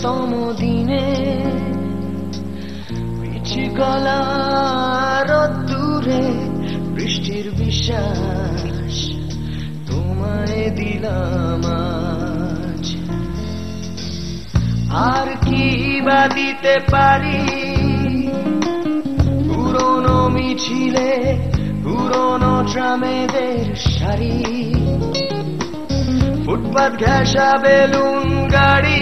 শততম দিনে পিছি গলা রোদ্দুরে বৃষ্টির বিশ্বাস তোমায় দিলাম আজ। আর কি বা দিতে পারি পুরনো মিছিলে পুরনো ট্রামেদের সারি, ফুটপাত ঘেঁষা বেলুন গাড়ি,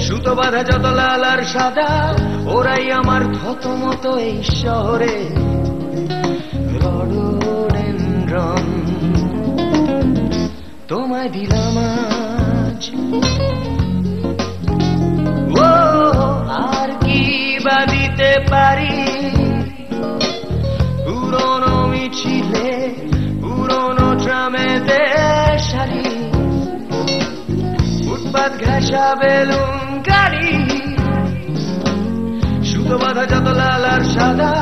সুতো বাঁধা যত লাল আর সাদা, ওরাই আমার থতমত এই শহরে রডোডেনড্রন। তোমায় দিলাম আজ। ও আর কি বা দিতে পারি পুরনো মিছিলে পুরনো ট্রামেতে সারি, ফুটপাত ঘেঁষা বেলুন গাড়ি, সুতো বাঁধা যত লাল আর সাদা,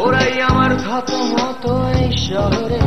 ওরাই আমার থতমত এই শহরে